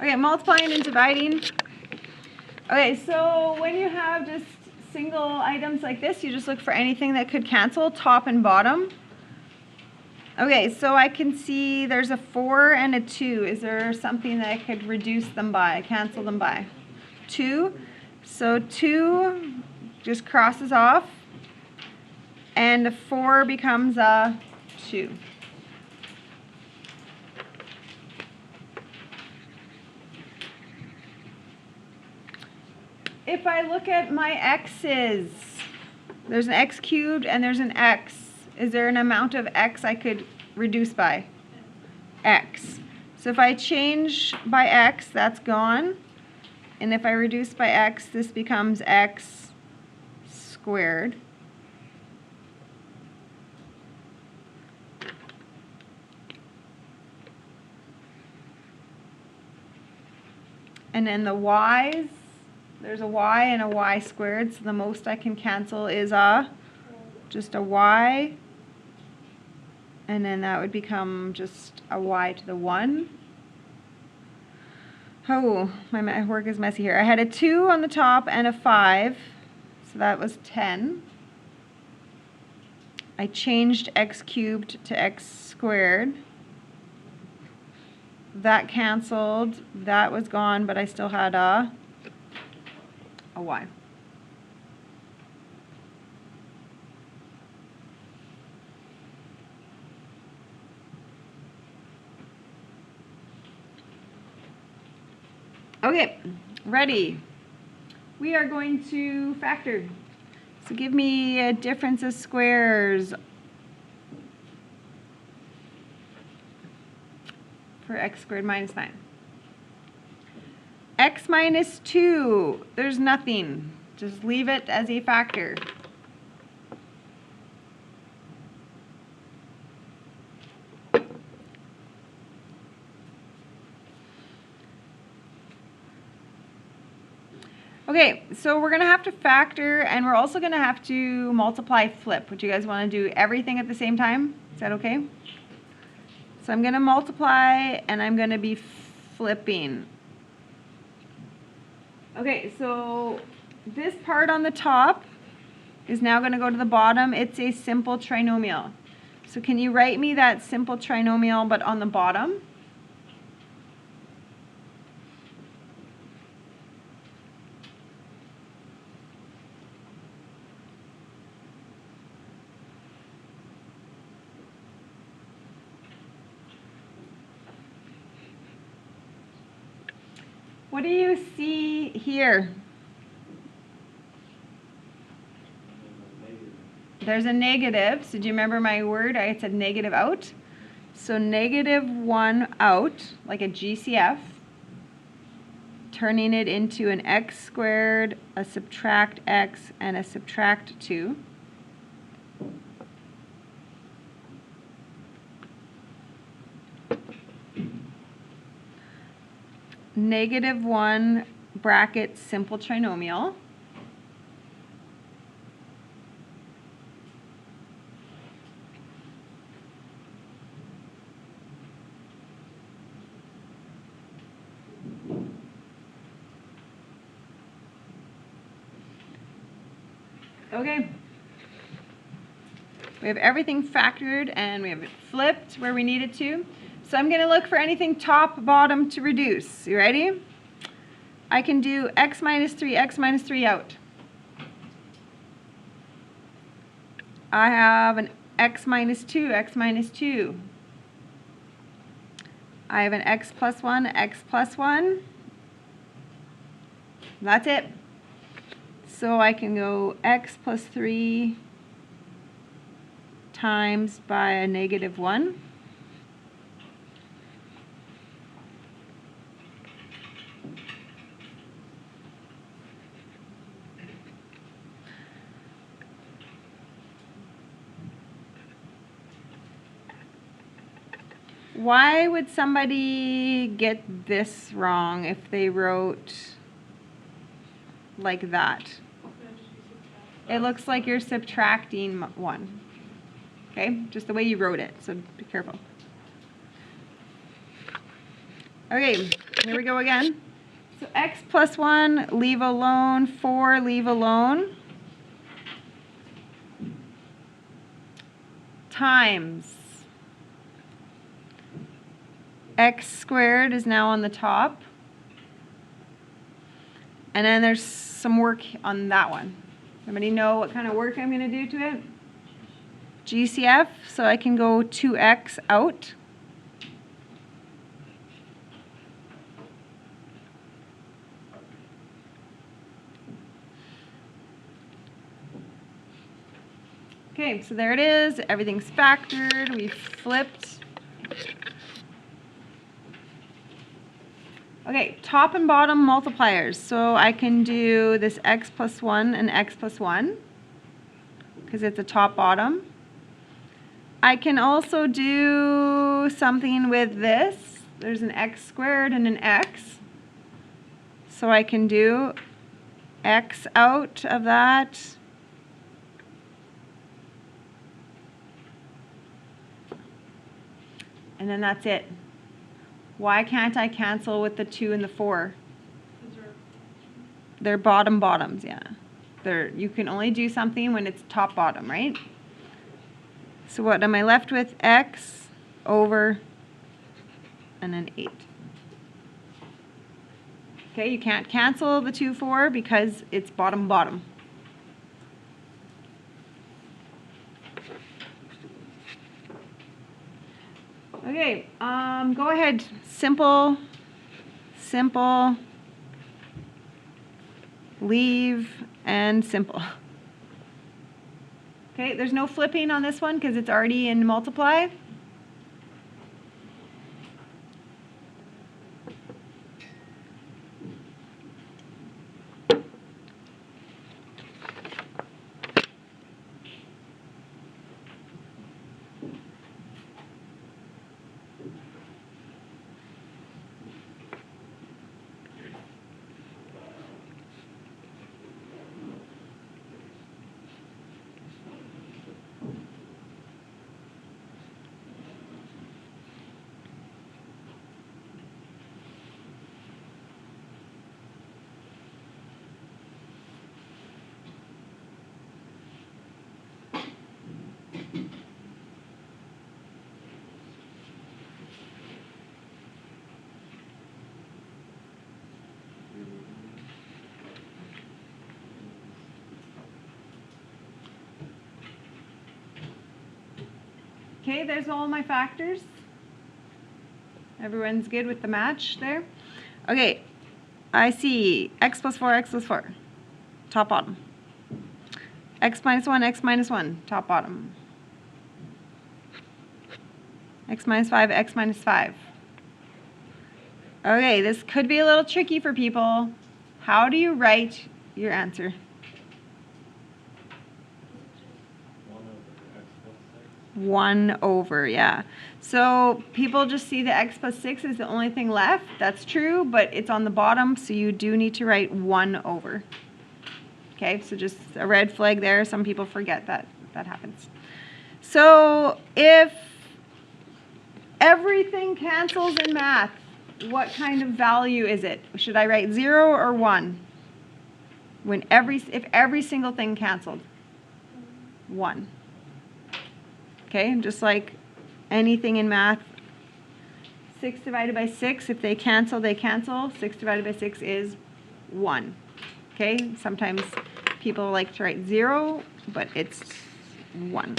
Okay, multiplying and dividing. Okay, so when you have just single items like this, you just look for anything that could cancel, top and bottom. Okay, so I can see there's a 4 and a 2. Is there something that I could reduce them by, cancel them by? 2. So 2 just crosses off, and a 4 becomes a 2. If I look at my x's, there's an x cubed and there's an x. Is there an amount of x I could reduce by? X. So if I change by x, that's gone. And if I reduce by x, this becomes x squared. And then the y's, there's a y and a y squared, so the most I can cancel is just a y. And then that would become just a y to the 1. Oh, my work is messy here. I had a 2 on the top and a 5, so that was 10. I changed x cubed to x squared. That canceled, that was gone, but I still had a y. Okay, ready. We are going to factor. So give me a difference of squares for x squared minus 9. X minus 2, there's nothing. Just leave it as a factor. Okay, so we're going to have to factor, and we're also going to have to multiply flip. Would you guys want to do everything at the same time? Is that okay? So I'm going to multiply, and I'm going to be flipping. Okay, so this part on the top is now going to go to the bottom. It's a simple trinomial. So can you write me that simple trinomial, but on the bottom? What do you see here? There's a negative. So do you remember my word? I said negative out. So negative 1 out, like a GCF, turning it into an x squared, a subtract x, and a subtract 2. Negative 1 bracket simple trinomial. Okay. We have everything factored and we have it flipped where we need it to. So I'm going to look for anything top, bottom to reduce. You ready? I can do x minus 3 out. I have an x minus 2. I have an x plus 1. That's it. So I can go x plus 3 times by a negative 1. Why would somebody get this wrong if they wrote like that? It looks like you're subtracting 1. Okay, just the way you wrote it, so be careful. Okay. Here we go again. So x plus 1, leave alone, 4, leave alone, times x squared is now on the top. And then there's some work on that one. Everybody know what kind of work I'm going to do to it? GCF, so I can go 2x out. Okay, so there it is. Everything's factored. We flipped. Okay, top and bottom multipliers. So I can do this x plus 1 and x plus 1 because it's a top bottom. I can also do something with this. There's an x squared and an x. So I can do x out of that. And then that's it. Why can't I cancel with the 2 and the 4? They're bottoms, yeah. You can only do something when it's top bottom, right? So what am I left with? X over and then 8. Okay, you can't cancel the 2, 4 because it's bottom. Okay, go ahead. Simple, leave, and simple. Okay, there's no flipping on this one because it's already in multiply. Okay, there's all my factors. Everyone's good with the match there? Okay, I see x plus 4, top bottom. X minus 1, top bottom. X minus 5, x minus 5. Okay, this could be a little tricky for people. How do you write your answer? 1 over, yeah. So people just see the x plus 6 is the only thing left. That's true, but it's on the bottom, so you do need to write 1 over. Okay, so just a red flag there. Some people forget that happens. So if everything cancels in math, what kind of value is it? Should I write 0 or 1? If every single thing canceled? 1. Okay, just like anything in math, 6 divided by 6, if they cancel, they cancel. 6 divided by 6 is 1. Okay, sometimes people like to write 0, but it's 1.